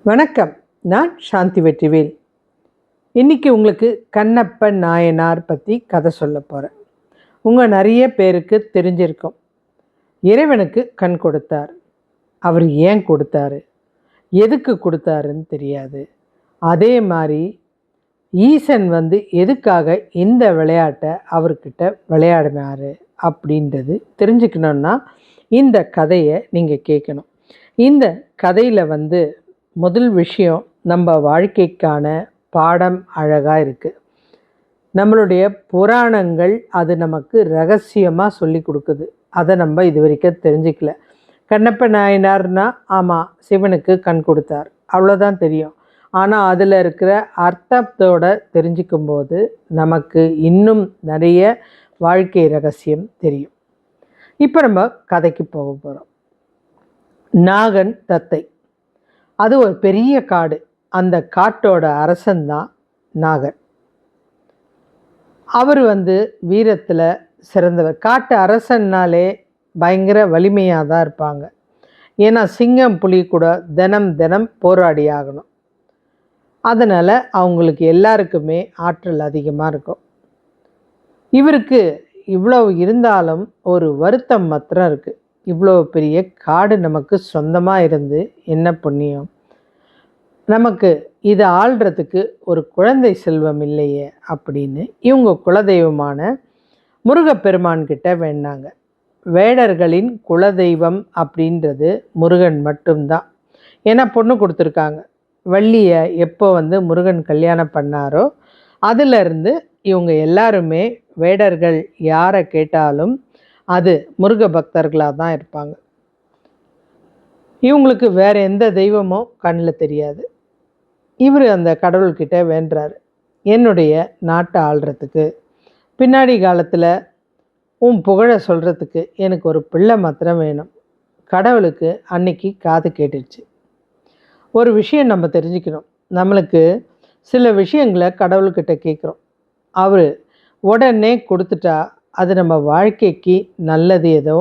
வணக்கம். நான் சாந்தி வெற்றிவேல். இன்னைக்கு உங்களுக்கு கண்ணப்ப நாயனார் பற்றி கதை சொல்ல போகிறேன். நிறைய பேருக்கு தெரிஞ்சிருக்கும். இறைவனுக்கு கண் கொடுத்தார். அவர் ஏன் கொடுத்தாரு, எதுக்கு கொடுத்தாருன்னு தெரியாது. அதே மாதிரி ஈசன் எதுக்காக இந்த விளையாட்டை அவர்கிட்ட விளையாடினாரு அப்படின்றது தெரிஞ்சுக்கணுன்னா இந்த கதையை நீங்கள் கேட்கணும். இந்த கதையில் முதல் விஷயம், நம்ம வாழ்க்கைக்கான பாடம் அழகாக இருக்குது. நம்மளுடைய புராணங்கள் அது நமக்கு ரகசியமாக சொல்லி கொடுக்குது. அதை நம்ம இது வரைக்கும் தெரிஞ்சிக்கல. கண்ணப்ப நாயனார்னா ஆமாம், சிவனுக்கு கண் கொடுத்தார், அவ்வளோதான் தெரியும். ஆனால் அதில் இருக்கிற அர்த்தத்தோடு தெரிஞ்சிக்கும்போது நமக்கு இன்னும் நிறைய வாழ்க்கை ரகசியம் தெரியும். இப்போ நம்ம கதைக்கு போக போகிறோம். நாகன் தத்தை. அது ஒரு பெரிய காடு. அந்த காட்டோட அரசன்தான் நாகன். அவர் வீரத்தில் சிறந்தவர். காட்டு அரசன்னாலே பயங்கர வலிமையாக தான் இருப்பாங்க. ஏன்னா சிங்கம் புலி கூட தினம் தினம் போராடி ஆகணும். அதனால் அவங்களுக்கு எல்லாருக்குமே ஆற்றல் அதிகமாக இருக்கும். இவருக்கு இவ்வளோ இருந்தாலும் ஒரு வருத்தம் மாத்திரம் இருக்குது. இவ்வளோ பெரிய காடு நமக்கு சொந்தமாக இருந்து என்ன புண்ணியம், நமக்கு இதை ஆள்றதுக்கு ஒரு குழந்தை செல்வம் இல்லையே அப்படின்னு இவங்க குலதெய்வமான முருகப்பெருமான்கிட்ட வேண்டாங்க. வேடர்களின் குலதெய்வம் அப்படின்றது முருகன் மட்டும்தான். ஏன்னா பொண்ணு கொடுத்துருக்காங்க. வள்ளியை எப்போ முருகன் கல்யாணம் பண்ணாரோ அதிலிருந்து இவங்க எல்லாருமே வேடர்கள் யாரை கேட்டாலும் அது முருக பக்தர்களாக தான் இருப்பாங்க. இவங்களுக்கு வேறு எந்த தெய்வமோ கண்ணில் தெரியாது. இவர் அந்த கடவுள்கிட்ட வேண்டுறாரு, என்னுடைய நாட்டை ஆள்றதுக்கு, பின்னாடி காலத்தில் உன் புகழை சொல்கிறதுக்கு எனக்கு ஒரு பிள்ளை மாத்திரம் வேணும். கடவுளுக்கு அன்னைக்கு காது கேட்டுடுச்சு. ஒரு விஷயம் நம்ம தெரிஞ்சுக்கணும். நம்மளுக்கு சில விஷயங்களை கடவுள்கிட்ட கேட்குறோம், அவர் உடனே கொடுத்துட்டா அது நம்ம வாழ்க்கைக்கு நல்லது ஏதோ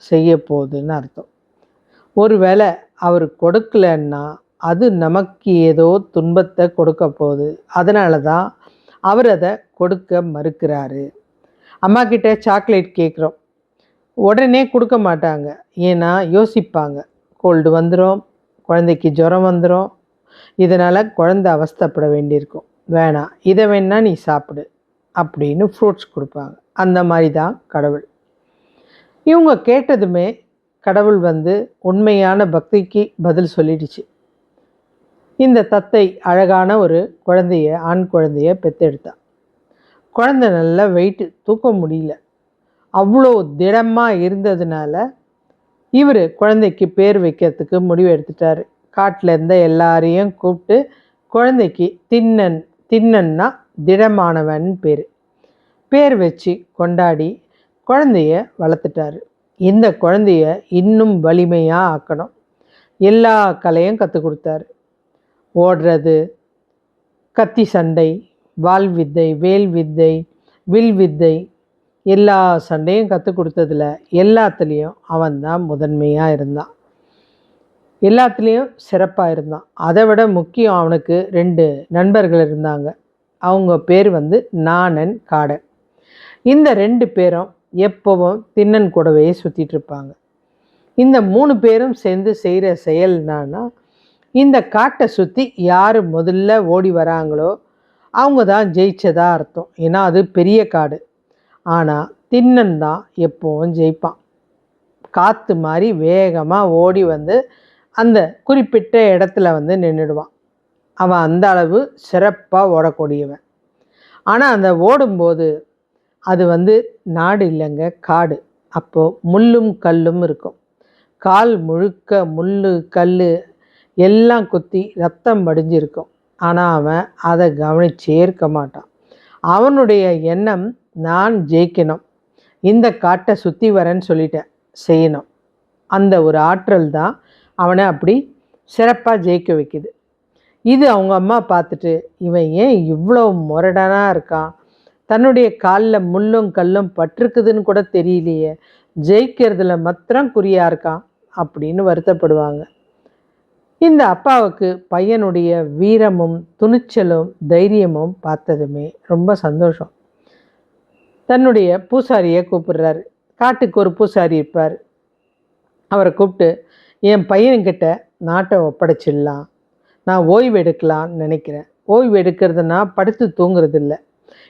செய்ய போகுதுன்னு அர்த்தம். ஒருவேளை அவர் கொடுக்கலன்னா அது நமக்கு ஏதோ துன்பத்தை கொடுக்க போகுது. அதனால தான் அவர் அதை கொடுக்க மறுக்கிறாரு. அம்மா கிட்ட சாக்லேட் கேட்குறோம், உடனே கொடுக்க மாட்டாங்க. ஏன்னா யோசிப்பாங்க, கோல்டு வந்துடும், குழந்தைக்கு ஜுரம் வந்துடும், இதனால் குழந்தை அவஸ்தைப்பட வேண்டியிருக்கும், வேணாம் இதை வேணா நீ சாப்பிடு அப்படின்னு ஃப்ரூட்ஸ் கொடுப்பாங்க. அந்த மாதிரி தான் கடவுள். இவங்க கேட்டதுமே கடவுள் உண்மையான பக்திக்கு பதில் சொல்லிடுச்சு. இந்த தத்தை அழகான ஒரு குழந்தைய, ஆண் குழந்தைய பெற்றெடுத்தா. குழந்தை நல்லா வெயிட்டு, தூக்க முடியல, அவ்வளோ திடமாக இருந்ததுனால இவர் குழந்தைக்கு பேர் வைக்கிறதுக்கு முடிவு எடுத்துட்டார். காட்டில் இருந்த எல்லாரையும் கூப்பிட்டு குழந்தைக்கு திண்ணன், திண்ணன்னா திடமானவன் பேர் வச்சு கொண்டாடி குழந்தைய வளர்த்துட்டாரு. இந்த குழந்தைய இன்னும் வலிமையாக ஆக்கணும். எல்லா கலையும் கற்றுக் கொடுத்தாரு. ஓடுறது, கத்தி சண்டை, வால் வித்தை, வேல் வித்தை, வில் வித்தை, எல்லா சண்டையும் கற்றுக் கொடுத்ததில் எல்லாத்துலேயும் அவன்தான் முதன்மையாக இருந்தான். எல்லாத்துலேயும் சிறப்பாக இருந்தான். அதை விட முக்கியம், அவனுக்கு 2 நண்பர்கள் இருந்தாங்க. அவங்க பேர் நாணன், காடன். இந்த 2 பேரும் எப்போவும் திண்ணன் கூடவே சுற்றிட்டு இருப்பாங்க. இந்த 3 பேரும் சேர்ந்து செய்கிற செயல் என்னன்னா, இந்த காட்டை சுற்றி யார் முதல்ல ஓடி வராங்களோ அவங்க தான் ஜெயிச்சதா அர்த்தம். ஏன்னா அது பெரிய காடு. ஆனால் திண்ணன் தான் எப்போவும் ஜெயிப்பான். காற்று மாதிரி வேகமாக ஓடி அந்த குறிப்பிட்ட இடத்துல நின்றுடுவான். அவன் அந்த அளவு சிறப்பாக ஓடக்கூடியவன். ஆனால் அந்த ஓடும்போது அது நாடு இல்லைங்க, காடு. அப்போது முள்ளும் கல்லும் இருக்கும். கால் முழுக்க முள் கல் எல்லாம் குத்தி ரத்தம் வடிஞ்சிருக்கும். ஆனால் அவன் அதை கவனிச்சே இருக்க மாட்டான். அவனுடைய எண்ணம், நான் ஜெயிக்கணும், இந்த காட்டை சுற்றி வரேன்னு சொல்லிட்டேன், செய்யணும். அந்த ஒரு ஆற்றல் தான் அவனை அப்படி சிறப்பாக ஜெயிக்க வைக்குது. இது அவங்க அம்மா பார்த்துட்டு, இவன் ஏன் இவ்வளோ முரடனாக இருக்கான், தன்னுடைய காலில் முள்ளும் கல்லும் பட்டிருக்குதுன்னு கூட தெரியலையே, ஜெயிக்கிறதுல மாத்திரம் குறியாக இருக்கான் அப்படின்னு வருத்தப்படுவாங்க. இந்த அப்பாவுக்கு பையனுடைய வீரமும் துணிச்சலும் தைரியமும் பார்த்ததுமே ரொம்ப சந்தோஷம். தன்னுடைய பூசாரியை கூப்பிடுறாரு. காட்டுக்கு ஒரு பூசாரி இருப்பார். அவரை கூப்பிட்டு, என் பையன்கிட்ட நாட்டை ஒப்படைச்சிடலாம், நான் ஓய்வு எடுக்கலான்னு நினைக்கிறேன். ஓய்வு எடுக்கிறதுனா படுத்து தூங்குறது இல்லை,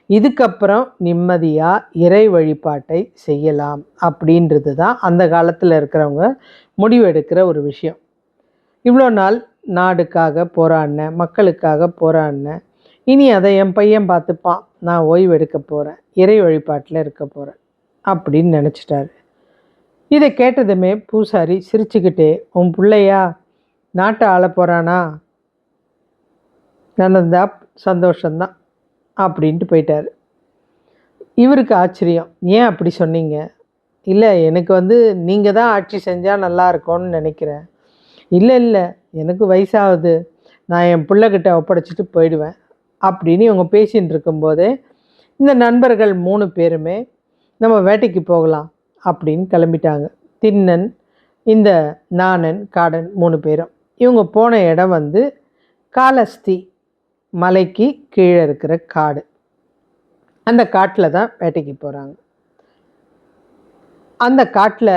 இதுக்கப்புறம் நிம்மதியாக இறை வழிபாட்டை செய்யலாம் அப்படின்றது தான் அந்த காலத்தில் இருக்கிறவங்க முடிவு எடுக்கிற ஒரு விஷயம். இவ்வளோ நாள் நாடுக்காக போராடினேன், மக்களுக்காக போராடினேன், இனி அதை என் பையன் பார்த்துப்பான், நான் ஓய்வு எடுக்க போகிறேன், இறை வழிபாட்டில் இருக்க போகிறேன் அப்படின்னு நினச்சிட்டாரு. இதை கேட்டதுமே பூசாரி சிரிச்சுக்கிட்டே, உன் பிள்ளையா நாட்டை ஆள போகிறானா, நடந்தா சந்தோஷந்தான் அப்படின்ட்டு போயிட்டார். இவருக்கு ஆச்சரியம், ஏன் அப்படி சொன்னீங்க? இல்லை, எனக்கு நீங்கள் தான் ஆட்சி செஞ்சால் நல்லா இருக்கும்னு நினைக்கிறேன். இல்லை இல்லை, எனக்கு வயசாகுது, நான் என் பிள்ளைகிட்ட ஒப்படைச்சிட்டு போயிடுவேன் அப்படின்னு இவங்க பேசின்னு இருக்கும்போதே இந்த நண்பர்கள் 3 பேருமே நம்ம வேட்டைக்கு போகலாம் அப்படின்னு கிளம்பிட்டாங்க. திண்ணன், இந்த நாணன், காடன் 3 பேரும். இவங்க போன இடம் காலஸ்தி மலைக்கு கீழே இருக்கிற காடு. அந்த காட்டில் தான் வேட்டைக்கு போகிறாங்க. அந்த காட்டில்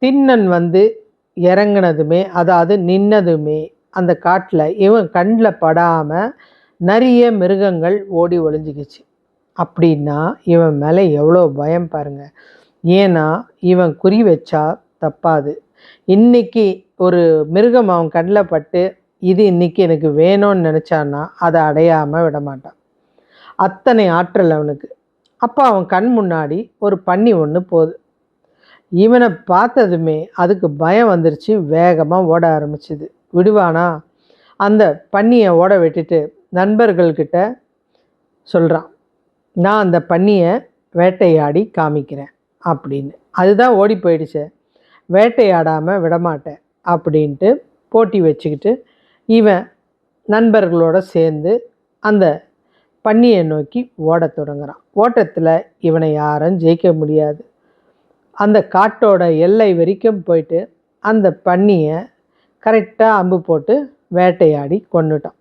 திண்ணன் இறங்கினதுமே, அதாவது நின்னதுமே, அந்த காட்டில் இவன் கண்ணில் படாமல் நிறைய மிருகங்கள் ஓடி ஒளிஞ்சிக்கிச்சு. அப்படின்னா இவன் மேலே எவ்வளோ பயம் பாருங்க. ஏன்னா இவன் குறி வச்சா தப்பாது. இன்னைக்கு ஒரு மிருகம் அவன் கண்ணில் பட்டு இது இன்னைக்கு எனக்கு வேணும்னு நினச்சான்னா அதை அடையாமல் விடமாட்டான். அத்தனை ஆற்றல் அவனுக்கு. அப்போ அவன் கண் முன்னாடி ஒரு பன்னி ஒன்று போகுது. இவனை பார்த்ததுமே அதுக்கு பயம் வந்துருச்சு, வேகமாக ஓட ஆரம்பிச்சுது. விடுவானா? அந்த பன்னியை ஓட விட்டுட்டு நண்பர்கள்கிட்ட சொல்கிறான், நான் அந்த பன்னியை வேட்டையாடி காமிக்கிறேன் அப்படின்னு. அதுதான் ஓடி போயிடுச்சு, வேட்டையாடாமல் விடமாட்டேன் அப்படின்ட்டு போட்டி வச்சுக்கிட்டு இவன் நண்பர்களோடு சேர்ந்து அந்த பன்னியை நோக்கி ஓட தொடங்குறான். ஓட்டத்தில் இவனை யாரும் ஜெயிக்க முடியாது. அந்த காட்டோட எல்லை வரைக்கும் போயிட்டு அந்த பன்னியை கரெக்டாக அம்பு போட்டு வேட்டையாடி கொன்னுட்டான்.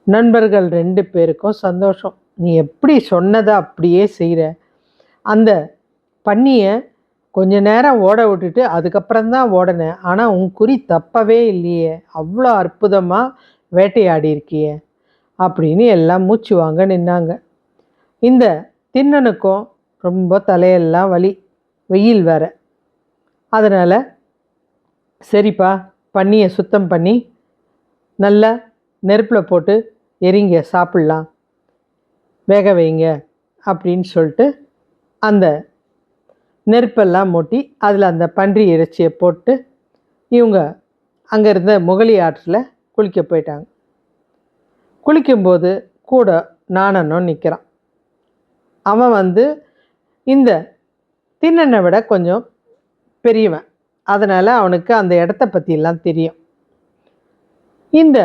நண்பர்கள் 2 பேருக்கும் சந்தோஷம். நீ எப்படி சொன்னதை அப்படியே செய்கிற, அந்த பன்னியை கொஞ்ச நேரம் ஓட விட்டுட்டு அதுக்கப்புறம்தான் ஓடினேன், ஆனால் உன் குறி தப்பவே இல்லையே, அவ்வளோ அற்புதமாக வேட்டையாடி இருக்கியே அப்படின்னு எல்லாம் மூச்சு வாங்க நின்னாங்க. இந்த திண்ணனுக்கும் ரொம்ப தலையெல்லாம் வலி, வெயில் வேற. அதனால் சரிப்பா, பன்னியை சுத்தம் பண்ணி நல்லா நெருப்பில் போட்டு எரிங்க, சாப்பிட்லாம், வேக வைங்க அப்படின்னு சொல்லிட்டு அந்த நெருப்பெல்லாம் மூட்டி அதில் அந்த பன்றி இறைச்சியை போட்டு இவங்க அங்கே இருந்த முகலி ஆற்றில் குளிக்க போயிட்டாங்க. குளிக்கும்போது கூட நாணனும் நிற்கிறான். அவன் இந்த திண்ணனை விட கொஞ்சம் பெரியவன், அதனால் அவனுக்கு அந்த இடத்த பற்றியெல்லாம் தெரியும். இந்த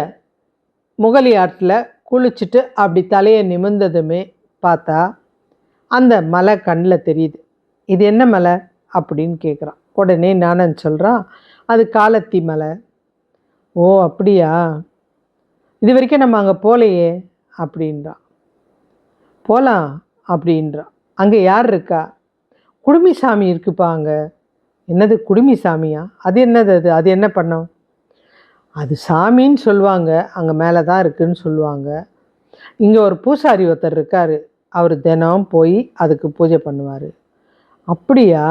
முகலி ஆற்றில் குளிச்சுட்டு அப்படி தலையை நிமிர்ந்ததுமே பார்த்தா அந்த மலை கண்ணில் தெரியுது. இது என்ன மலை அப்படின்னு கேட்குறான். உடனே நானன் சொல்கிறான், அது காலத்தி மலை. ஓ அப்படியா, இது வரைக்கும் நம்ம அங்கே போகலையே அப்படின்றான். போகலாம் அப்படின்றான். அங்கே யார் இருக்கா? குடுமி சாமி இருக்குப்பா அங்கே. என்னது குடுமி சாமியா? அது என்னது? அது என்ன பண்ணோம்? அது சாமின்னு சொல்லுவாங்க, அங்கே மேலே தான் இருக்குதுன்னு சொல்லுவாங்க. இங்கே ஒரு பூசாரி ஒருத்தர் இருக்கார், அவர் தினம் போய் அதுக்கு பூஜை பண்ணுவார். அப்படியா,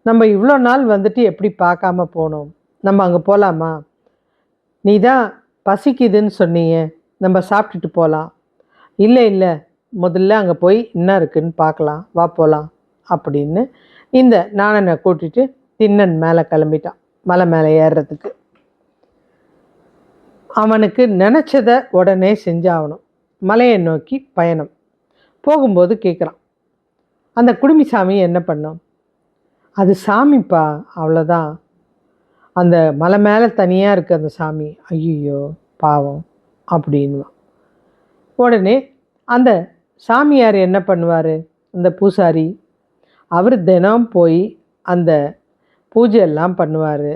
நம்ம இவ்வளோ நாள் எப்படி பார்க்காம போனோம், நம்ம அங்கே போகலாமா? நீ தான் பசிக்குதுன்னு சொன்னீங்க, நம்ம சாப்பிட்டுட்டு போகலாம். இல்லை இல்லை, முதல்ல அங்கே போய் என்ன இருக்குதுன்னு பார்க்கலாம், வா போகலாம் அப்படின்னு இந்த நாணனை கூட்டிட்டு திண்ணன் மேலே கிளம்பிட்டான், மலை மேலே ஏறுறதுக்கு. அவனுக்கு நினச்சதை உடனே செஞ்சாகணும். மலையை நோக்கி பயணம். போகும்போது கேட்குறான், அந்த குடுமி சாமி என்ன பண்ணோம்? அது சாமிப்பா, அவ்வளோதான். அந்த மலை மேலே தனியாக இருக்குது அந்த சாமி. ஐயோ பாவம் அப்படின்வான். உடனே அந்த சாமியார் என்ன பண்ணுவார்? அந்த பூசாரி அவர் தினம் போய் அந்த பூஜை எல்லாம் பண்ணுவார்.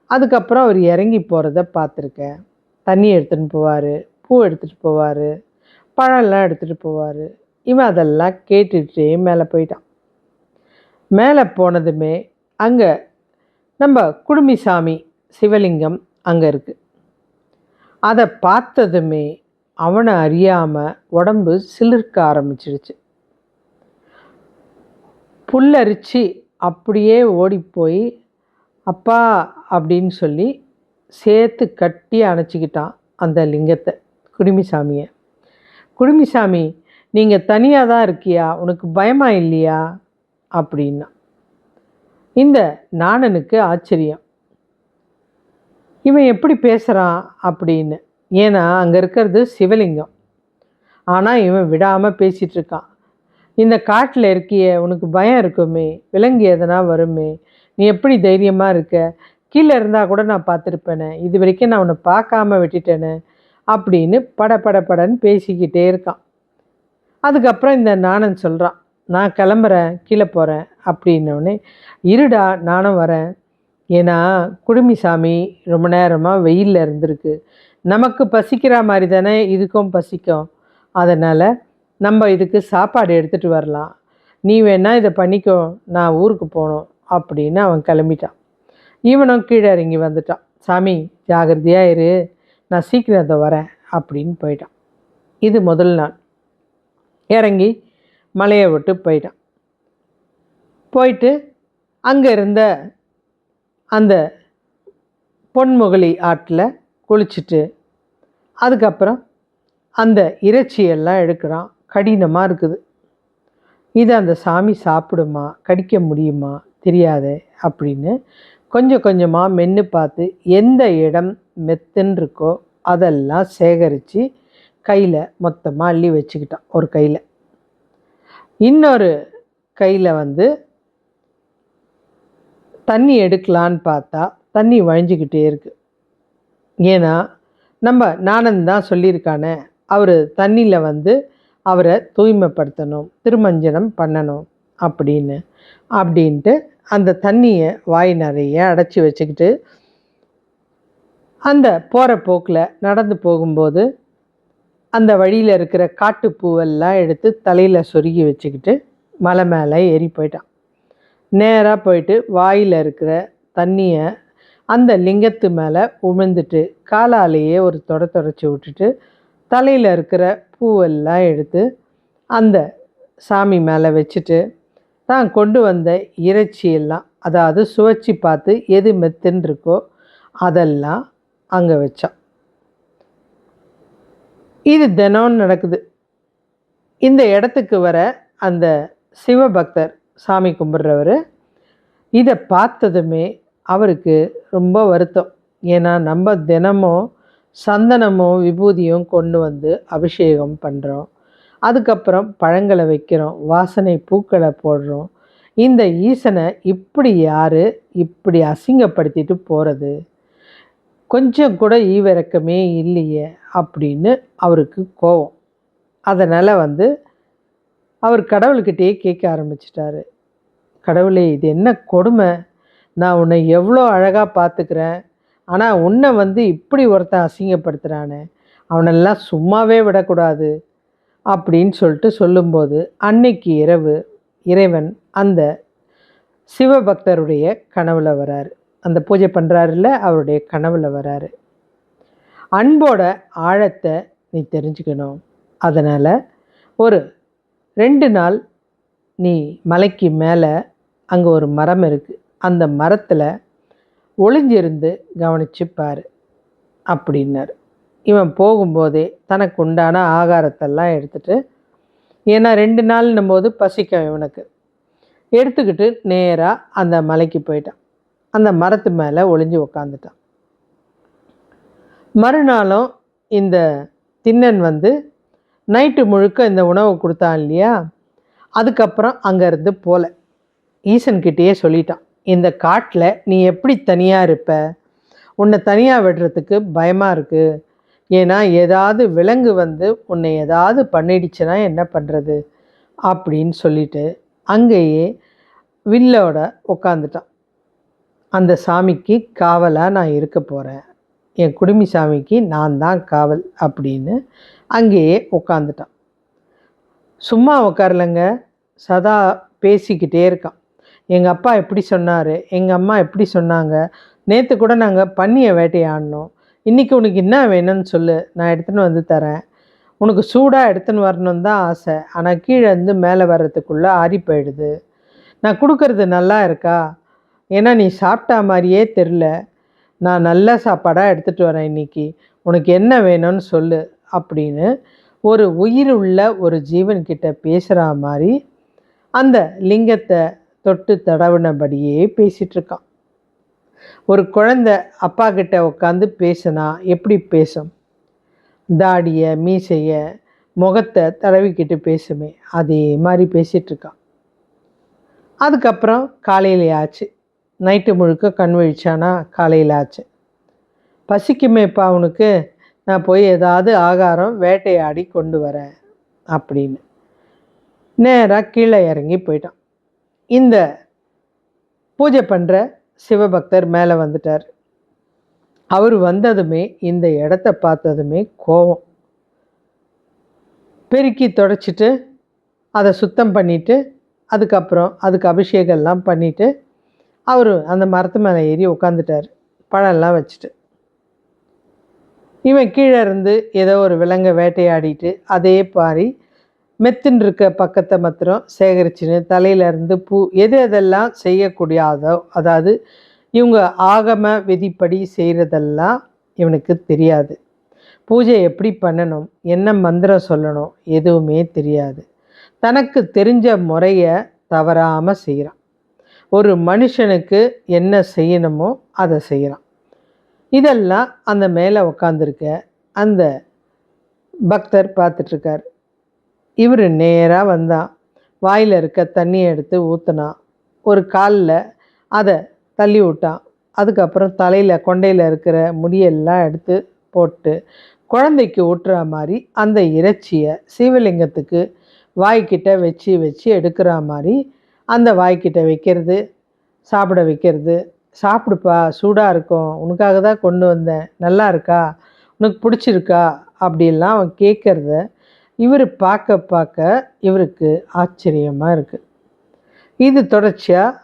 அதுக்கப்புறம் அவர் இறங்கி போகிறத பார்த்துருக்கேன். தண்ணி எடுத்துகிட்டு போவார், பூ எடுத்துகிட்டு போவார், பழம்லாம் எடுத்துகிட்டு போவார். இவன் அதெல்லாம் கேட்டுகிட்டே மேலே போயிட்டான். மேலே போனதுமே அங்கே நம்ம குடுமிசாமி சிவலிங்கம் அங்கே இருக்குது. அதை பார்த்ததுமே அவனை அறியாமல் உடம்பு சிலிர்க்க ஆரம்பிச்சிடுச்சு. புல்லரிச்சு அப்படியே ஓடிப்போய் அப்பா அப்படின்னு சொல்லி சேர்த்து கட்டி அணைச்சிக்கிட்டான் அந்த லிங்கத்தை, குடுமிசாமியை. குடுமிசாமி, நீங்கள் தனியாக தான் இருக்கியா, உனக்கு பயமா இல்லையா அப்படின்னா. இந்த நாணனுக்கு ஆச்சரியம், இவன் எப்படி பேசுகிறான் அப்படின்னு. ஏன்னா அங்கே இருக்கிறது சிவலிங்கம். ஆனால் இவன் விடாமல் பேசிகிட்டு இருக்கான். இந்த காட்டில் இருக்கிய, உனக்கு பயம் இருக்குமே, விலங்கு எதனா வருமே, நீ எப்படி தைரியமாக இருக்க, கீழே இருந்தால் கூட நான் பார்த்துருப்பேனே, இது வரைக்கும் நான் உன்னை பார்க்காம விட்டுட்டேனே அப்படின்னு படன்னு பேசிக்கிட்டே இருக்கான். அதுக்கப்புறம் இந்த நாணன் சொல்கிறான், நான் கிளம்புறேன், கீழே போகிறேன் அப்படின்னோடனே, இருடா நானும் வரேன். ஏன்னா குடுமிசாமி ரொம்ப நேரமாக வெயிலில் இருந்திருக்கு, நமக்கு பசிக்கிற மாதிரி தானே இதுக்கும் பசிக்கும், அதனால் நம்ம இதுக்கு சாப்பாடு எடுத்துகிட்டு வரலாம், நீ வேணா இதை பண்ணிக்கோ, நான் ஊருக்கு போகணும் அப்படின்னு அவன் கிளம்பிட்டான். இவனும் கீழே இறங்கி வந்துட்டான். சாமி ஜாகிரதையாக இரு, நான் சீக்கிரம் அதை வரேன் அப்படின்னு போயிட்டான். இது முதல் நாள். இறங்கி மலையை விட்டு போயிட்டான். போயிட்டு அங்கே இருந்த அந்த பொன்முகலி ஆற்றில் குளிச்சுட்டு அதுக்கப்புறம் அந்த இறைச்சியெல்லாம் எடுக்கிறான். கடினமாக இருக்குது, இது அந்த சாமி சாப்பிடுமா, கடிக்க முடியுமா தெரியாதே அப்படின்னு கொஞ்சம் கொஞ்சமாக மென்று பார்த்து எந்த இடம் மெத்துன்னு இருக்கோ அதெல்லாம் சேகரித்து கையில் மொத்தமாக அள்ளி வச்சுக்கிட்டான். ஒரு கையில், இன்னொரு கையில் தண்ணி எடுக்கலான்னு பார்த்தா தண்ணி வழிஞ்சிக்கிட்டே இருக்குது. ஏன்னா நம்ம நானன் தான் சொல்லியிருக்கானே, அவர் தண்ணியில் அவரை தூய்மைப்படுத்தணும், திருமஞ்சனம் பண்ணணும் அப்படின்ட்டு அந்த தண்ணியை வாய் நிறைய அடைச்சி வச்சுக்கிட்டு அந்த போகிற போக்கில் நடந்து போகும்போது அந்த வழியில் இருக்கிற காட்டுப்பூவெல்லாம் எடுத்து தலையில் சொருகி வச்சுக்கிட்டு மலை மேலே ஏறி போயிட்டான். நேராக போயிட்டு வாயில் இருக்கிற தண்ணியை அந்த லிங்கத்து மேலே உமிழ்ந்துட்டு காலாலேயே ஒரு தொடச்சி விட்டுட்டு தலையில் இருக்கிற பூவெல்லாம் எடுத்து அந்த சாமி மேலே வச்சுட்டு தான் கொண்டு வந்த இறைச்சியெல்லாம், அதாவது சுவைச்சி பார்த்து எது மெத்துன்னு இருக்கோ அதெல்லாம் அங்கே வச்சான். இது தினம் நடக்குது. இந்த இடத்துக்கு வர அந்த சிவபக்தர் சாமி கும்பிட்றவர் இதை பார்த்ததுமே அவருக்கு ரொம்ப வருத்தம். ஏன்னா நம்ம தினமும் சந்தனமும் விபூதியும் கொண்டு அபிஷேகம் பண்ணுறோம், அதுக்கப்புறம் பழங்களை வைக்கிறோம், வாசனை பூக்களை போடுறோம். இந்த ஈசனை இப்படி யார் இப்படி அசிங்கப்படுத்திட்டு போகிறது, கொஞ்சம் கூட ஈவிரக்கமே இல்லையே அப்படின்னு அவருக்கு கோபம். அதனால் அவர் கடவுள்கிட்டயே கேட்க ஆரம்பிச்சிட்டாரு, கடவுளே இது என்ன கொடுமை, நான் உன்னை எவ்வளோ அழகாக பார்த்துக்கிறேன், ஆனால் உன்னை இப்படி ஒருத்தன் அசிங்கப்படுத்துகிறானே, அவனெல்லாம் சும்மாவே விடக்கூடாது அப்படின்னு சொல்லும்போது அன்னைக்கு இரவு இறைவன் அந்த சிவபக்தருடைய கனவுல வராரு. அந்த பூஜை பண்ணுறாருல்ல, அவருடைய கனவுல வராரு. அன்போட ஆழத்தை நீ தெரிஞ்சுக்கணும், அதனால் ஒரு 2 நாள் நீ மலைக்கு மேலே அங்கே ஒரு மரம் இருக்குது, அந்த மரத்தில் ஒளிஞ்சிருந்து கவனிச்சுப்பார் அப்படின்னார். இவன் போகும்போதே தனக்கு உண்டான ஆகாரத்தெல்லாம் எடுத்துகிட்டு, ஏன்னா 2 நாள்னும் போது பசிக்கும் இவனுக்கு, எடுத்துக்கிட்டு நேராக அந்த மலைக்கு போயிட்டான். அந்த மரத்து மேலே ஒளிஞ்சு உக்காந்துட்டான். மறுநாளும் இந்த திண்ணன் நைட்டு முழுக்க இந்த உணவை கொடுத்தான் இல்லையா, அதுக்கப்புறம் அங்கேருந்து போல ஈசன்கிட்டயே சொல்லிட்டான், இந்த காட்டில் நீ எப்படி தனியாக இருப்ப, உன்னை தனியாக விடுறதுக்கு பயமாக இருக்குது, ஏன்னா ஏதாவது விலங்கு உன்னை ஏதாவது பண்ணிடுச்சுன்னா என்ன பண்ணுறது அப்படின்னு சொல்லிட்டு அங்கேயே வில்லோட உட்காந்துட்டான். அந்த சாமிக்கு காவலாக நான் இருக்க போகிறேன், என் குடுமி சாமிக்கு நான் தான் காவல் அப்படின்னு அங்கேயே உட்காந்துட்டான். சும்மா உட்காரலங்க, சதா பேசிக்கிட்டே இருக்கான். எங்கள் அப்பா எப்படி சொன்னார், எங்கள் அம்மா எப்படி சொன்னாங்க, நேற்று கூட நாங்கள் பன்னியை வேட்டையாடினோம், இன்றைக்கி உனக்கு என்ன வேணும்னு சொல்லு, நான் எடுத்துன்னு வந்து தரேன், உனக்கு சூடாக எடுத்துன்னு வரணுன்னு தான் ஆசை, ஆனால் கீழே இருந்து மேலே வர்றதுக்குள்ளே ஆறி போயிடுது, நான் கொடுக்கறது நல்லா இருக்கா, ஏன்னா நீ சாப்பிட்டா மாதிரியே தெரில, நான் நல்ல சாப்பாடாக எடுத்துகிட்டு வரேன் இன்றைக்கி, உனக்கு என்ன வேணும்னு சொல்லு அப்படின்னு ஒரு உயிருள்ள ஒரு ஜீவன்கிட்ட பேசுகிற மாதிரி அந்த லிங்கத்தை தொட்டு தடவினபடியே பேசிகிட்ருக்கான். ஒரு குழந்தை அப்பா கிட்ட உட்காந்து பேசுனா எப்படி பேசும்? தாடியை மீசையை முகத்தை தடவிக்கிட்டு பேசுமே, அதே மாதிரி பேசிகிட்ருக்கான். அதுக்கப்புறம் காலையில் ஆச்சு. நைட்டு முழுக்க கண் விழிச்சானா காலையில் ஆச்சு. பசிக்குமேப்பா அவனுக்கு, நான் போய் ஏதாவது ஆகாரம் வேட்டையாடி கொண்டு வரேன் அப்படின்னு நேராக கீழே இறங்கி போயிட்டான். இந்த பூஜை பண்ணுற சிவபக்தர் மேலே வந்துட்டார். அவர் வந்ததுமே இந்த இடத்த பார்த்ததுமே கோபம். பெருக்கி தொடச்சிட்டு அதை சுத்தம் பண்ணிவிட்டு அதுக்கப்புறம் அதுக்கு அபிஷேகம்லாம் பண்ணிவிட்டு அவர் அந்த மரத்து மேலே ஏறி உட்காந்துட்டார், பழம்லாம் வச்சுட்டு. இவன் கீழே இருந்து ஏதோ ஒரு விலங்கை வேட்டையாடிட்டு அதே பாரி மெத்துன்னு இருக்க பக்கத்தை மாத்திரம் சேகரிச்சுன்னு தலையிலேருந்து பூ எது எதெல்லாம் செய்யக்கூடியதோ, அதாவது இவங்க ஆகம விதிப்படி செய்கிறதெல்லாம் இவனுக்கு தெரியாது. பூஜை எப்படி பண்ணணும், என்ன மந்திரம் சொல்லணும், எதுவுமே தெரியாது. தனக்கு தெரிஞ்ச முறையை தவறாமல் செய்கிறான். ஒரு மனுஷனுக்கு என்ன செய்யணுமோ அதை செய்கிறான். இதெல்லாம் அந்த மேலே உட்காந்துருக்க அந்த பக்தர் பார்த்துட்ருக்கார். இவர் நேராக வந்தான், வாயில் இருக்க தண்ணியை எடுத்து ஊற்றினான், ஒரு காலில் அதை தள்ளி விட்டான், அதுக்கப்புறம் தலையில் கொண்டையில் இருக்கிற முடியெல்லாம் எடுத்து போட்டு குழந்தைக்கு ஊட்டுற மாதிரி அந்த இறைச்சியை சிவலிங்கத்துக்கு வாய்க்கிட்ட வச்சு வச்சு எடுக்கிற மாதிரி அந்த வாய்க்கிட்ட வைக்கிறது, சாப்பிட வைக்கிறது. சாப்பிடுப்பா, சூடாக இருக்கும், உனக்காக தான் கொண்டு வந்தேன், நல்லா இருக்கா, உனக்கு பிடிச்சிருக்கா அப்படிலாம் அவன் கேட்குறத இவர் பார்க்க பார்க்க இவருக்கு ஆச்சரியமாக இருக்குது. இது தொடர்ச்சியாக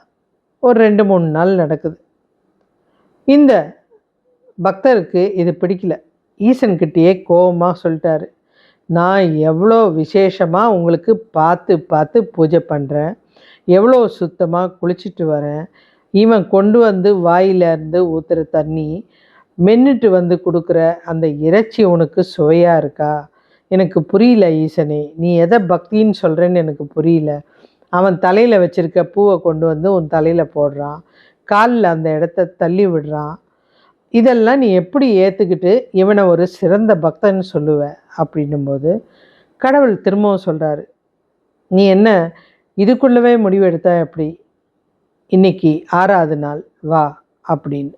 ஒரு 2-3 நாள் நடக்குது. இந்த பக்தருக்கு இது பிடிக்கல. ஈசன்கிட்டயே கோபமாக சொல்லிட்டாரு, நான் எவ்வளோ விசேஷமாக உங்களுக்கு பார்த்து பார்த்து பூஜை பண்ணுறேன், எவ்வளோ சுத்தமாக குளிச்சுட்டு வரேன், இவன் கொண்டு வந்து வாயிலேருந்து ஊற்றுற தண்ணி மென்னுட்டு வந்து கொடுக்குற அந்த இறைச்சி உனக்கு சுவையாக இருக்கா, எனக்கு புரியல ஈசனே, நீ எதை பக்தின்னு சொல்கிறேன்னு எனக்கு புரியல. அவன் தலையில் வச்சுருக்க பூவை கொண்டு வந்து உன் தலையில் போடுறான், காலில் அந்த இடத்த தள்ளி விடுறான், இதெல்லாம் நீ எப்படி ஏற்றுக்கிட்டு இவனை ஒரு சிறந்த பக்தன்னு சொல்லுவ அப்படின்னும்போது கடவுள் திரும்பவும் சொல்கிறாரு, நீ என்ன இதுக்குள்ளவே முடிவெடுத்தா எப்படி, இன்னைக்கு 6வது நாள் வா அப்படின்னு.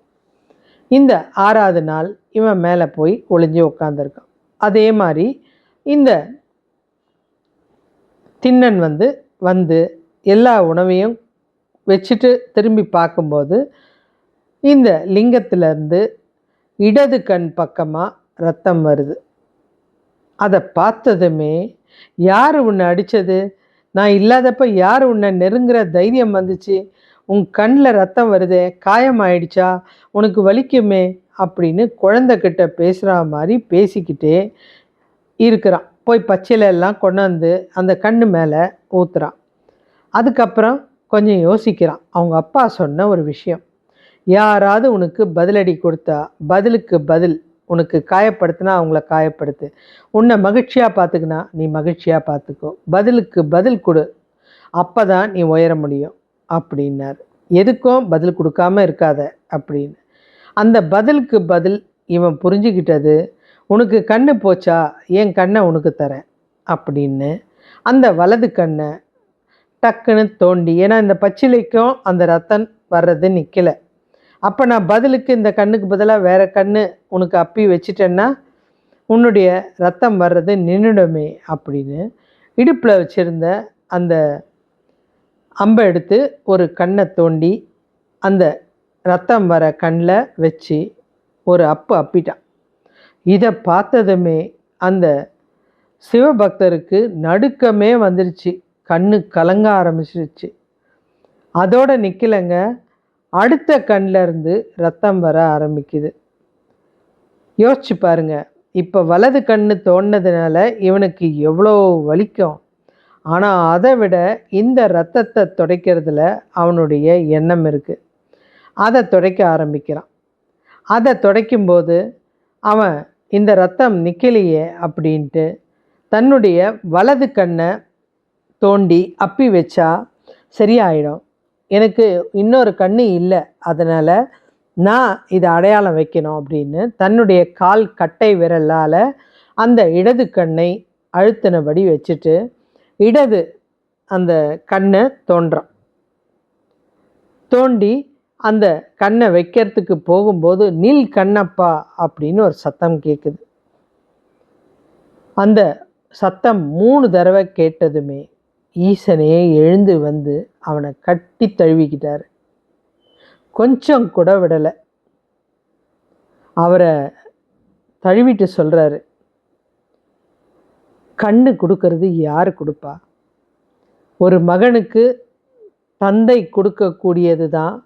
இந்த 6வது நாள் இவன் மேலே போய் ஒளிஞ்சு உட்காந்துருக்கான். அதே மாதிரி இந்த திண்ணன் வந்து எல்லா உணவையும் வச்சுட்டு திரும்பி பார்க்கும்போது இந்த லிங்கத்திலேருந்து இடது கண் பக்கமாக ரத்தம் வருது. அதை பார்த்ததுமே, யார் உன்னை அடித்தது, நான் இல்லாதப்ப யார் உன்னை நெருங்குற தைரியம் வந்துச்சு, உன் கண்ணில் ரத்தம் வருதே, காயமாயிடுச்சா, உனக்கு வலிக்குமே அப்படின்னு குழந்தைகிட்ட பேசுகிற மாதிரி பேசிக்கிட்டே இருக்கிறான். போய் பச்சையில எல்லாம் கொண்டாந்து அந்த கண்ணு மேலே ஊற்றுறான். அதுக்கப்புறம் கொஞ்சம் யோசிக்கிறான். அவங்க அப்பா சொன்ன ஒரு விஷயம், யாராவது உனக்கு பதிலடி கொடுத்தா பதிலுக்கு பதில், உனக்கு காயப்படுத்தினா அவங்கள காயப்படுத்து, உன்னை மகிழ்ச்சியாக பார்த்துக்கினா நீ மகிழ்ச்சியாக பார்த்துக்கோ, பதிலுக்கு பதில் கொடு, அப்போ தான் நீ உயர முடியும் அப்படின்னார். எதுக்கும் பதில் கொடுக்காம இருக்காத அப்படின்னு. அந்த பதிலுக்கு பதில் இவன் புரிஞ்சுக்கிட்டது, உனக்கு கண்ணு போச்சா, என் கண்ணை உனக்கு தரேன் அப்படின்னு அந்த வலது கண்ணை டக்குன்னு தோண்டி, ஏன்னா இந்த பச்சிலைக்கும் அந்த ரத்தம் வர்றது நிற்கலை, அப்போ நான் பதிலுக்கு இந்த கண்ணுக்கு பதிலாக வேறு கண் உனக்கு அப்பி வச்சிட்டேன்னா உன்னுடைய ரத்தம் வர்றது நின்றுடுமே அப்படின்னு இடுப்பில் வச்சுருந்த அந்த அம்பை எடுத்து ஒரு கண்ணை தோண்டி அந்த ரத்தம் வர கண்ணில் வச்சு ஒரு அப்பிட்டான். இதை பார்த்ததுமே அந்த சிவபக்தருக்கு நடுக்கமே வந்துருச்சு, கண்ணு கலங்க ஆரம்பிச்சிருச்சு. அதோட நிற்கலைங்க, அடுத்த கண்ணில் இருந்து ரத்தம் வர ஆரம்பிக்குது. யோசிச்சு பாருங்க, இப்போ வலது கண்ணு தோண்டினதுனால இவனுக்கு எவ்வளோ வலிக்கும். ஆனால் அதை விட இந்த ரத்தத்தை துடைக்கிறதுல அவனுடைய எண்ணம் இருக்குது. அதை துடைக்க ஆரம்பிக்கிறான். அதை துடைக்கும்போது அவன் இந்த ரத்தம் நிற்கலையே அப்படின்ட்டு தன்னுடைய வலது கண்ணை தோண்டி அப்பி வச்சா சரியாயிடும், எனக்கு இன்னொரு கண்ணு இல்லை, அதனால் நான் இதை அடையாளம் வைக்கணும் அப்படின்னு தன்னுடைய கால் கட்டை விரலால் அந்த இடது கண்ணை அழுத்தினபடி வச்சுட்டு இடது அந்த கண்ணை தோண்டி அந்த கண்ணை வைக்கிறதுக்கு போகும்போது நில் கண்ணப்பா அப்படின்னு ஒரு சத்தம் கேட்குது. அந்த சத்தம் 3 தடவை கேட்டதுமே ஈசனையே எழுந்து வந்து அவனை கட்டி தழுவிக்கிட்டார். கொஞ்சம் கூட விடலை. அவரை தழுவிட்டு சொல்கிறாரு, கண்ணு கொடுக்கறது யார் கொடுப்பா? ஒரு மகனுக்கு தந்தை கொடுக்கக்கூடியது தான்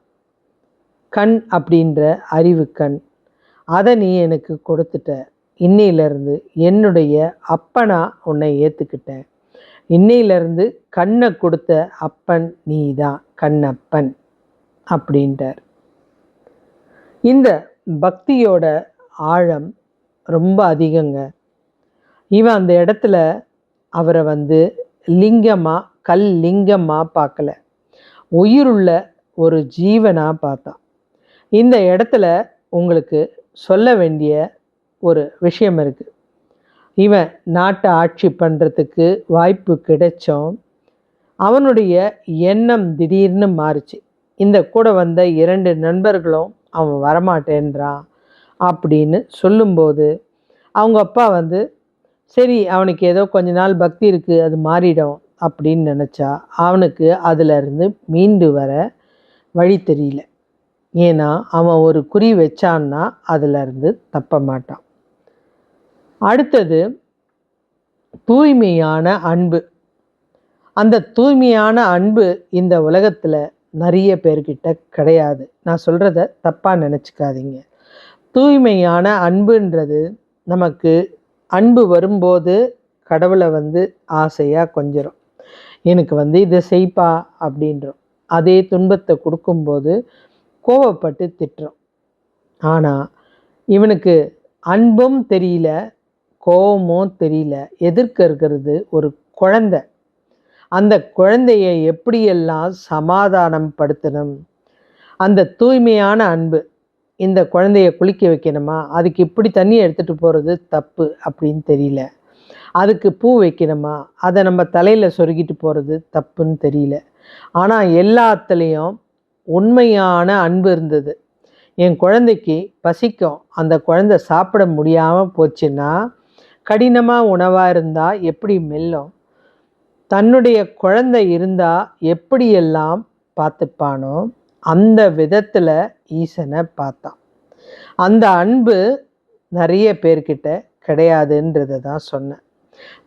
கண் அப்படின்ற அறிவு கண். அதை நீ எனக்கு கொடுத்துட்ட. இன்னையிலேருந்து என்னுடைய அப்பனா உன்னை ஏற்றுக்கிட்டேன். இன்னையிலேருந்து கண்ணை கொடுத்த அப்பன் நீ தான் கண்ணப்பன் அப்படின்றார். இந்த பக்தியோட ஆழம் ரொம்ப அதிகங்க. இவன் அந்த இடத்துல அவரை லிங்கமாக கல் லிங்கமாக பார்க்கல, உயிருள்ள ஒரு ஜீவனாக பார்த்தான். இந்த இடத்துல உங்களுக்கு சொல்ல வேண்டிய ஒரு விஷயம் இருக்குது. இவன் நாட்டை ஆட்சி பண்ணுறதுக்கு வாய்ப்பு கிடைச்சோம், அவனுடைய எண்ணம் திடீர்னு மாறிச்சு. இந்த கூட வந்த 2 நண்பர்களும் அவன் வரமாட்டேன்றான் அப்படின்னு சொல்லும்போது அவங்க அப்பா சரி அவனுக்கு ஏதோ கொஞ்ச நாள் பக்தி இருக்குது, அது மாறிடும் அப்படின்னு நினச்சா அவனுக்கு அதிலிருந்து மீண்டு வர வழி தெரியல. ஏன்னா அவன் ஒரு குறி வச்சான்னா அதிலிருந்து தப்ப மாட்டான். அடுத்தது தூய்மையான அன்பு. அந்த தூய்மையான அன்பு இந்த உலகத்தில் நிறைய பேர்கிட்ட கிடையாது. நான் சொல்கிறத தப்பாக நினச்சிக்காதீங்க. தூய்மையான அன்புன்றது நமக்கு அன்பு வரும்போது கடவுளை ஆசையாக கொஞ்சிரும், எனக்கு இதை செய்ப்பா அப்படின்றோம். அதே துன்பத்தை கொடுக்கும்போது கோவப்பட்டு திட்டுறோம். ஆனால் இவனுக்கு அன்பும் தெரியல, கோபமும் தெரியல. எதிர்க்க இருக்கிறது ஒரு குழந்தை. அந்த குழந்தையை எப்படியெல்லாம் சமாதானம் படுத்தணும், அந்த தூய்மையான அன்பு. இந்த குழந்தைய குளிக்க வைக்கணுமா, அதுக்கு இப்படி தண்ணியை எடுத்துகிட்டு போகிறது தப்பு அப்படின்னு தெரியல. அதுக்கு பூ வைக்கணுமா, அதை நம்ம தலையில் சொருகிட்டு போகிறது தப்புன்னு தெரியல. ஆனால் எல்லாத்துலேயும் உண்மையான அன்பு இருந்தது. என் குழந்தைக்கு பசிக்கும், அந்த குழந்தை சாப்பிட முடியாமல் போச்சுன்னா கடினமாக உணவாக இருந்தால் எப்படி மெல்லும், தன்னுடைய குழந்தை இருந்தால் எப்படியெல்லாம் பார்த்துப்பானோ அந்த விதத்தில் ஈசனை பார்த்தான். அந்த அன்பு நிறைய பேர்கிட்ட கிடையாதுன்றதை தான் சொன்னேன்.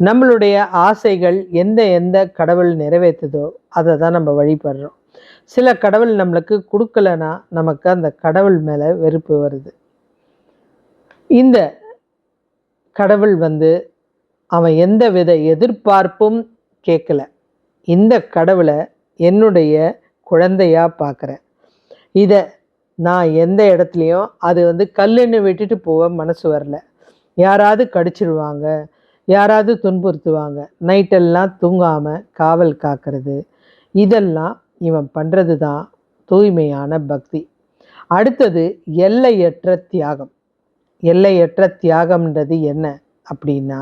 நம்மளுடைய ஆசைகள் எந்த கடவுள் நிறைவேற்றுதோ அதை தான் நம்ம வழிபடுறோம். சில கடவுள் நம்மளுக்கு கொடுக்கலனா நமக்கு அந்த கடவுள் மேலே வெறுப்பு வருது. இந்த கடவுள் அவன் எந்த வித எதிர்பார்ப்பும் கேட்கல. இந்த கடவுளை என்னுடைய குழந்தையாக பார்க்குறேன். இதை நான் எந்த இடத்துலையும் அது கல்லுன்னு விட்டுட்டு போக மனசு வரல. யாராவது கடிச்சிருவாங்க, யாராவது துன்புறுத்துவாங்க, நைட்டெல்லாம் தூங்காமல் காவல் காக்கிறது, இதெல்லாம் இவன் பண்ணுறது தான் தூய்மையான பக்தி. அடுத்தது எல்லையற்ற தியாகம். எல்லையற்ற தியாகம்ன்றது என்ன அப்படின்னா,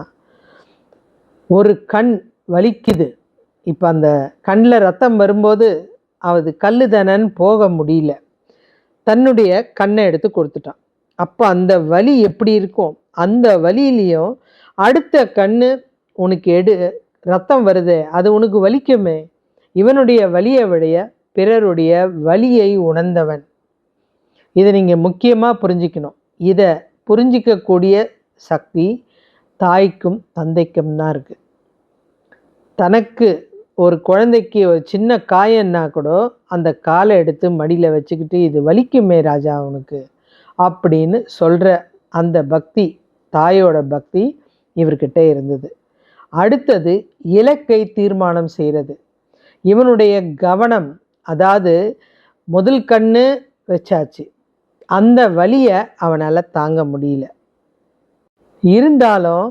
ஒரு கண் வலிக்குது, இப்போ அந்த கண்ணில் ரத்தம் வரும்போது அது கல்லு தானன்னு போக முடியல, தன்னுடைய கண்ணை எடுத்து கொடுத்துட்டான். அப்போ அந்த வலி எப்படி இருக்கும், அந்த வலியிலையும் அடுத்த கண்ணு உனக்கு ரத்தம் வருது, அது உனக்கு வலிக்குமே. இவனுடைய வலியை விட பிறருடைய வலியை உணர்ந்தவன். இதை நீங்கள் முக்கியமாக புரிஞ்சிக்கணும். இதை புரிஞ்சிக்கக்கூடிய சக்தி தாய்க்கும் தந்தைக்கும் தான் இருக்குது. தனக்கு ஒரு குழந்தைக்கு ஒரு சின்ன காயன்னா கூட அந்த காலை எடுத்து மடியில் வச்சுக்கிட்டு இது வலிக்குமே ராஜா அவனுக்கு அப்படின்னு சொல்கிற அந்த பக்தி, தாயோட பக்தி இவர்கிட்ட இருந்தது. அடுத்தது இலக்கை தீர்மானம் செய்கிறது. இவனுடைய கவனம், அதாவது முதல் கண்ணு வச்சாச்சு, அந்த வலியை அவனால் தாங்க முடியல. இருந்தாலும்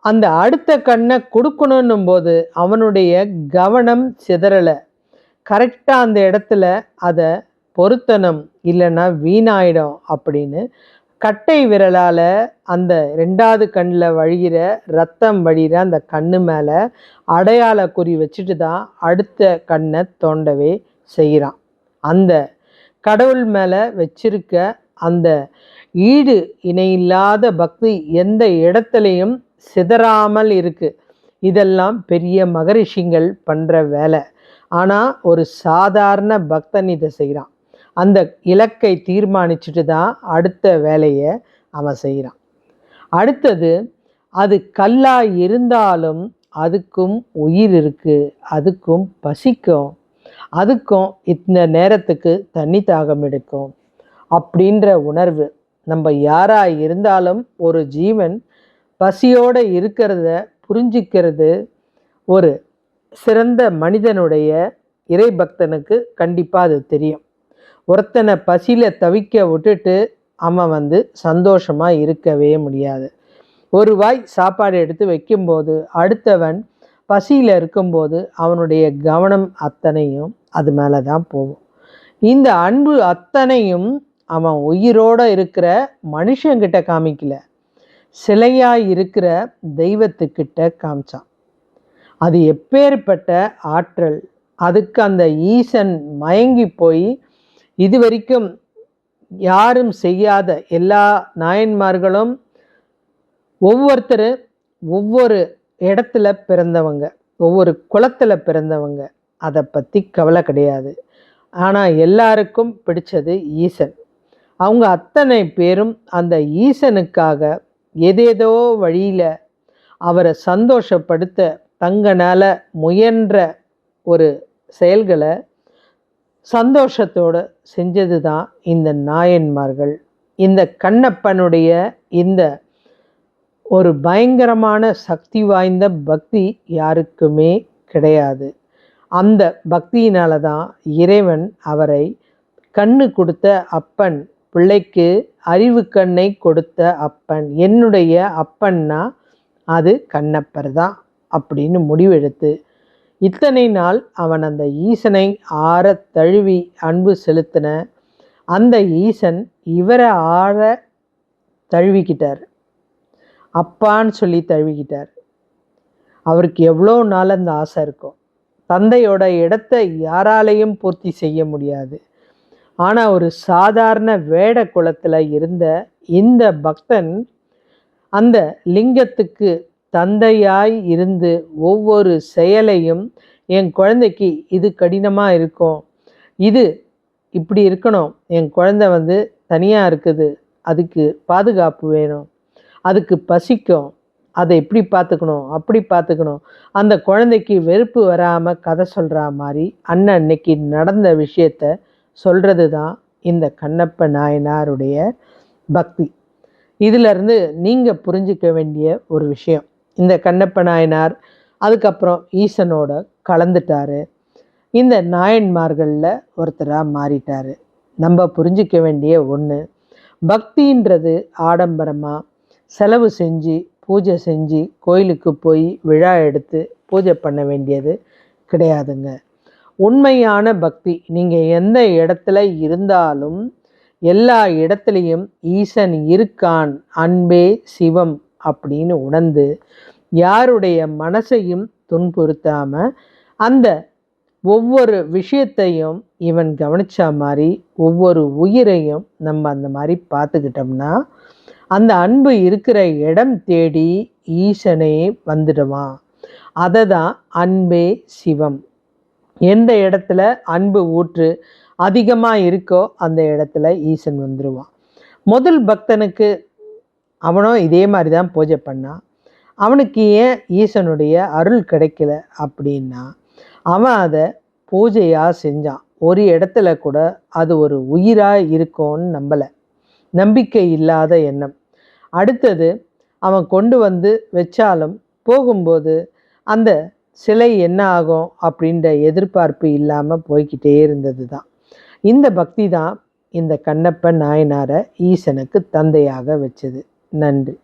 அந்த அடுத்த கண்ணை கொடுக்கணும் போது அவனுடைய கவனம் சிதறலை. கரெக்டாக அந்த இடத்துல அதை பொருத்தனம், இல்லைன்னா வீணாயிடும் அப்படின்னு கட்டை விரலால் அந்த 2வது கண்ணில் வழிகிற ரத்தம் வழிகிற அந்த கண்ணு மேலே அடையாள குறி வச்சுட்டு தான் அடுத்த கண்ணை தோண்டவே செய்கிறான். அந்த கடவுள் மேலே வச்சிருக்க அந்த ஈடு இணையில்லாத பக்தி எந்த இடத்துலையும் சிதறாமல் இருக்கு. இதெல்லாம் பெரிய மகரிஷிகள் பண்ணுற வேலை. ஆனால் ஒரு சாதாரண பக்தன் இதை செய்கிறான். அந்த இலக்கை தீர்மானிச்சுட்டு தான் அடுத்த வேலையை அவன் செய்கிறான். அடுத்தது, அது கல்லாக இருந்தாலும் அதுக்கும் உயிர் இருக்குது, அதுக்கும் பசிக்கும், அதுக்கும் இந்த நேரத்துக்கு தண்ணி தாகம் எடுக்கும் அப்படின்ற உணர்வு. நம்ம யாராக இருந்தாலும் ஒரு ஜீவன் பசியோடு இருக்கிறத புரிஞ்சிக்கிறது ஒரு சிறந்த மனிதனுடைய இறைபக்தனுக்கு கண்டிப்பாக அது தெரியும். ஒருத்தனை பசியில் தவிக்க விட்டுட்டு அவன் சந்தோஷமாக இருக்கவே முடியாது. ஒரு வாய் சாப்பாடு எடுத்து வைக்கும்போது அடுத்தவன் பசியில் இருக்கும்போது அவனுடைய கவனம் அத்தனையும் அது மேலே தான் போகும். இந்த அன்பு அத்தனையும் அவன் உயிரோடு இருக்கிற மனுஷங்கிட்ட காமிக்கல, சிலையாய் இருக்கிற தெய்வத்துக்கிட்ட காமிச்சான். அது எப்பேற்பட்ட ஆற்றல்! அதுக்கு அந்த ஈசன் மயங்கி போய் இதுவரைக்கும் யாரும் செய்யாத, எல்லா நாயன்மார்களும் ஒவ்வொருத்தர் ஒவ்வொரு இடத்துல பிறந்தவங்க, ஒவ்வொரு குலத்தில் பிறந்தவங்க, அதை பற்றி கவலை கிடையாது. ஆனால் எல்லாருக்கும் பிடிச்சது ஈசன். அவங்க அத்தனை பேரும் அந்த ஈசனுக்காக ஏதேதோ வழியில் அவரை சந்தோஷப்படுத்த தங்களால் முயன்ற ஒரு செயல்களை சந்தோஷத்தோடு செஞ்சது தான் இந்த நாயன்மார்கள். இந்த கண்ணப்பனுடைய இந்த ஒரு பயங்கரமான சக்தி வாய்ந்த பக்தி யாருக்குமே கிடையாது. அந்த பக்தியினால தான் இறைவன் அவரை கண்ணு கொடுத்த அப்பன், பிள்ளைக்கு அறிவு கண்ணை கொடுத்த அப்பன், என்னுடைய அப்பன்னா அது கண்ணப்பர் தான் அப்படின்னு முடிவெடுத்து இத்தனை நாள் அவன் அந்த ஈசனை ஆற தழுவி அன்பு செலுத்தின அந்த ஈசன் இவரை ஆற தழுவிக்கிட்டார், அப்பான்னு சொல்லி தழுவிக்கிட்டார். அவருக்கு எவ்வளோ நாள் அந்த ஆசை இருக்கும். தந்தையோட இடத்தை யாராலையும் பூர்த்தி செய்ய முடியாது. ஆனால் ஒரு சாதாரண வேட குலத்தில் இருந்த இந்த பக்தன் அந்த லிங்கத்துக்கு தந்தையாய் இருந்து ஒவ்வொரு செயலையும், என் குழந்தைக்கு இது கடினமாக இருக்கும், இது இப்படி இருக்கணும், என் குழந்தை தனியாக இருக்குது, அதுக்கு பாதுகாப்பு வேணும், அதுக்கு பசிக்கும், அதை எப்படி பார்த்துக்கணும், அப்படி பார்த்துக்கணும், அந்த குழந்தைக்கு வெறுப்பு வராமல் கதை சொல்கிற மாதிரி அன்னைக்கு நடந்த விஷயத்த சொல்கிறது தான் இந்த கண்ணப்ப நாயனாருடைய பக்தி. இதிலிருந்து நீங்கள் புரிஞ்சிக்க வேண்டிய ஒரு விஷயம், இந்த கண்ணப்ப நாயனார் அதுக்கப்புறம் ஈசனோட கலந்துட்டார், இந்த நாயன்மார்களில் ஒருத்தராக மாறிட்டார். நம்ம புரிஞ்சிக்க வேண்டிய ஒன்று, பக்தின்றது ஆடம்பரமாக செலவு செஞ்சு பூஜை செஞ்சு கோயிலுக்கு போய் விழா எடுத்து பூஜை பண்ண வேண்டியது கிடையாதுங்க. உண்மையான பக்தி நீங்கள் எந்த இடத்துல இருந்தாலும் எல்லா இடத்துலையும் ஈசன் இருக்கான், அன்பே சிவம் அப்படின்னு உணர்ந்து யாருடைய மனசையும் துன்புறுத்தாமல் அந்த ஒவ்வொரு விஷயத்தையும் இவன் கவனித்த மாதிரி ஒவ்வொரு உயிரையும் நம்ம அந்த மாதிரி பார்த்துக்கிட்டோம்னா அந்த அன்பு இருக்கிற இடம் தேடி ஈசனே வந்துடுவான். அதை தான் அன்பே சிவம். எந்த இடத்துல அன்பு ஊற்று, அதிகமாக இருக்கோ அந்த இடத்துல ஈசன் வந்துடுவான். முதல் பக்தனுக்கு அவனும் இதே மாதிரி தான் பூஜை பண்ணான். அவனுக்கு ஏன் ஈசனுடைய அருள் கிடைக்கல அப்படின்னா, அவன் அதை பூஜையாக செஞ்சான். ஒரு இடத்துல கூட அது ஒரு உயிராக இருக்கும்னு நம்பலை. நம்பிக்கை இல்லாத எண்ணம். அடுத்தது அவன் கொண்டு வந்து வச்சாலும் போகும்போது அந்த சிலை என்ன ஆகும் அப்படின்ற எதிர்பார்ப்பு இல்லாமல் போய்கிட்டே இருந்தது தான். இந்த பக்தி தான் இந்த கண்ணப்ப நாயனாரை ஈசனுக்கு தந்தையாக வச்சது. நன்றி.